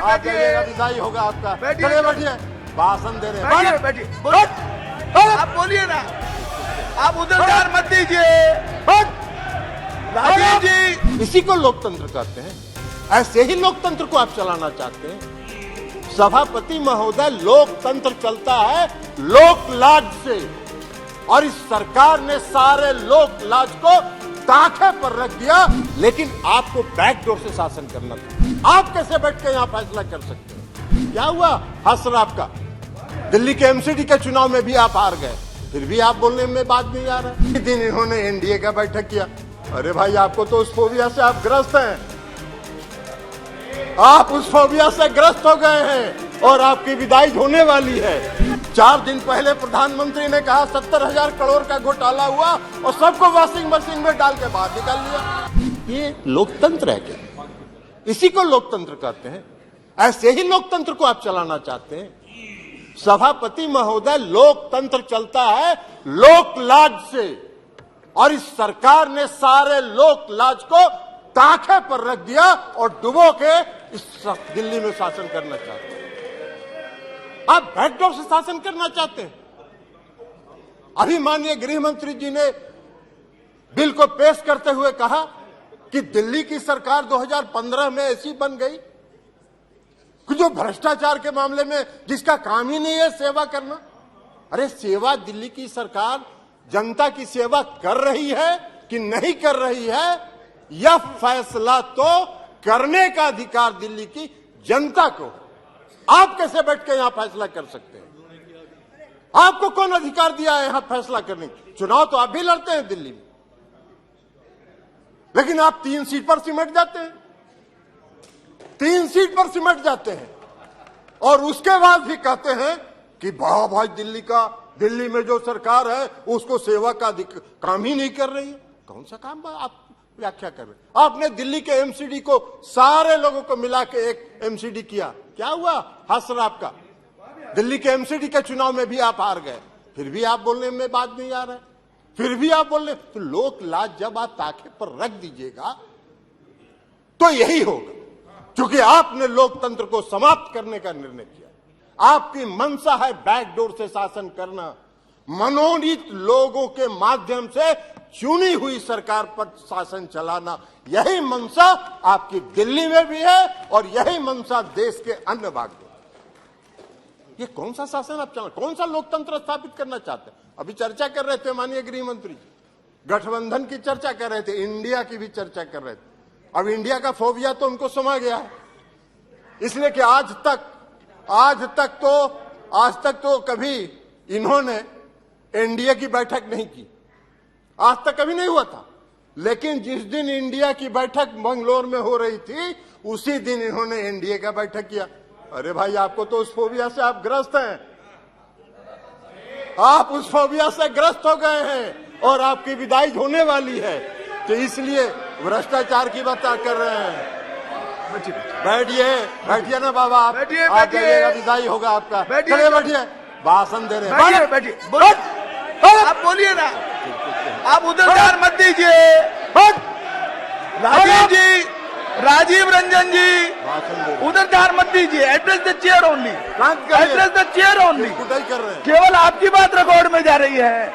आप जाइएगा, विदाई होगा आपका। चलिए बैठिए, भाषण दे रहे हैं। बैठिए, आप बोलिए ना, आप उधर ध्यान मत दीजिए। राजीव जी, इसी को लोकतंत्र कहते हैं। ऐसे ही लोकतंत्र को आप चलाना चाहते हैं। सभापति महोदय, लोकतंत्र चलता है लोक लाज से, और इस सरकार ने सारे लोक लाज को ताखे पर रख दिया। लेकिन आपको बैकडोर से शासन करना था। आप कैसे बैठ के यहाँ फैसला कर सकते हैं? क्या हुआ हसर आपका? दिल्ली के एमसीडी के चुनाव में भी आप हार गए, फिर भी आप बोलने में बात नहीं आ रहा है। इस दिन इन्होंने एनडीए का बैठक किया। अरे भाई, आपको तो उस फोबिया से आप ग्रस्त हैं। आप उस फोबिया से ग्रस्त हो गए हैं और आपकी विदाई होने वाली है। 4 दिन पहले प्रधानमंत्री ने कहा 70,000 करोड़ का घोटाला हुआ और सबको वॉशिंग मशीन में डाल के बाहर निकाल लिया। ये लोकतंत्र है क्या? इसी को लोकतंत्र कहते हैं। ऐसे ही लोकतंत्र को आप चलाना चाहते हैं। सभापति महोदय, लोकतंत्र चलता है लोक लाज से, और इस सरकार ने सारे लोक लाज को ताखे पर रख दिया और डुबो के इस दिल्ली में शासन करना चाहते हैं। आप बैकडोर से शासन करना चाहते हैं। अभी माननीय गृह मंत्री जी ने बिल को पेश करते हुए कहा कि दिल्ली की सरकार 2015 में ऐसी बन गई कि जो भ्रष्टाचार के मामले में जिसका काम ही नहीं है सेवा करना। अरे, सेवा दिल्ली की सरकार जनता की सेवा कर रही है कि नहीं कर रही है, यह फैसला तो करने का अधिकार दिल्ली की जनता को। आप कैसे बैठ के यहां फैसला कर सकते हैं? आपको कौन अधिकार दिया है यहां फैसला करने? चुनाव तो आप भी लड़ते हैं दिल्ली में, लेकिन आप 3 सीट पर सिमट जाते हैं। 3 सीट पर सिमट जाते हैं और उसके बाद भी कहते हैं कि वाह भाई, दिल्ली में जो सरकार है उसको सेवा का काम ही नहीं कर रही है। कौन सा काम आप व्याख्या कर रहे हैं? आपने दिल्ली के एमसीडी को सारे लोगों को मिला के एक एमसीडी किया। क्या हुआ हसर आपका? दिल्ली के एमसीडी के चुनाव में भी आप हार गए, फिर भी आप बोलने में बात नहीं आ रहा है। फिर भी आप बोल रहे। तो लोक लाज जब आप ताखे पर रख दीजिएगा तो यही होगा, क्योंकि आपने लोकतंत्र को समाप्त करने का निर्णय किया। आपकी मंशा है बैकडोर से शासन करना, मनोनीत लोगों के माध्यम से चुनी हुई सरकार पर शासन चलाना। यही मंशा आपकी दिल्ली में भी है और यही मंशा देश के अन्य भाग में। ये कौन सा शासन आप चला, कौन सा लोकतंत्र स्थापित करना चाहते हैं? अभी चर्चा कर रहे थे माननीय गृह मंत्री जी, गठबंधन की चर्चा कर रहे थे, इंडिया की भी चर्चा कर रहे थे। अब इंडिया का फोबिया तो उनको समा गया है, इसलिए कि आज तक तो कभी इन्होंने एनडीए की बैठक नहीं की। आज तक कभी नहीं हुआ था। लेकिन जिस दिन इंडिया की बैठक मंगलोर में हो रही थी, उसी दिन इन्होंने एनडीए का बैठक किया। अरे भाई, आपको तो उस फोबिया से आप ग्रस्त हैं। आप उस फोबिया से ग्रस्त हो गए हैं और आपकी विदाई होने वाली है। तो इसलिए भ्रष्टाचार की बात कर रहे हैं। बैठिए ना बाबा, आप जाइएगा, विदाई होगा आपका। चलिए बैठिए, भाषण दे रहे हैं। बैठिए, आप बोलिए ना, आप उधर ध्यान मत दीजिए। राजीव जी, राजीव रंजन जी, उधर ध्यान मत दीजिए। Address the chair only, address the chair only. केवल आपकी बात रिकॉर्ड में जा रही है,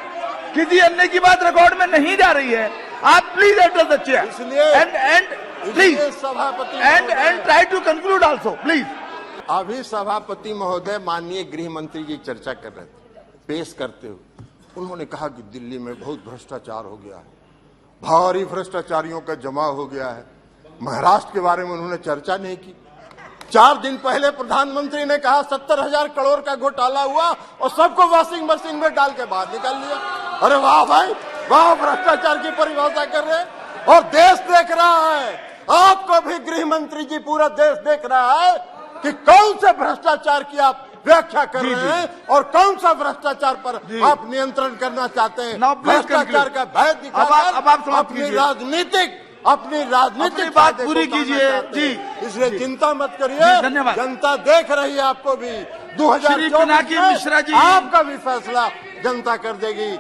किसी अन्य की बात रिकॉर्ड में नहीं जा रही है। आप please address the chair and please सभापति and try to conclude also please. अभी सभापति महोदय माननीय गृह मंत्री जी चर्चा कर रहे थे, पेश करते हुए उन्होंने कहा कि दिल्ली में बहुत भ्रष्टाचार हो गया है, भारी भ्रष्टाचारियों का जमाव हो गया है। महाराष्ट्र के बारे में उन्होंने चर्चा नहीं की। 4 दिन पहले प्रधानमंत्री ने कहा 70,000 करोड़ का घोटाला हुआ और सबको वॉशिंग मशीन में डाल के बाहर निकाल लिया। अरे वाह भाई वाह, भ्रष्टाचार की परिभाषा कर रहे हैं और देश देख रहा है। आपको भी गृह मंत्री जी, पूरा देश देख रहा है कि कौन से भ्रष्टाचार की आप व्याख्या कर रहे हैं और कौन सा भ्रष्टाचार पर आप नियंत्रण करना चाहते हैं। भ्रष्टाचार का भय दिखाकर अपनी राजनीतिक बात पूरी कीजिए जी। इसलिए चिंता मत करिए, जनता देख रही है आपको भी। 2024 में आपका भी फैसला जनता कर देगी।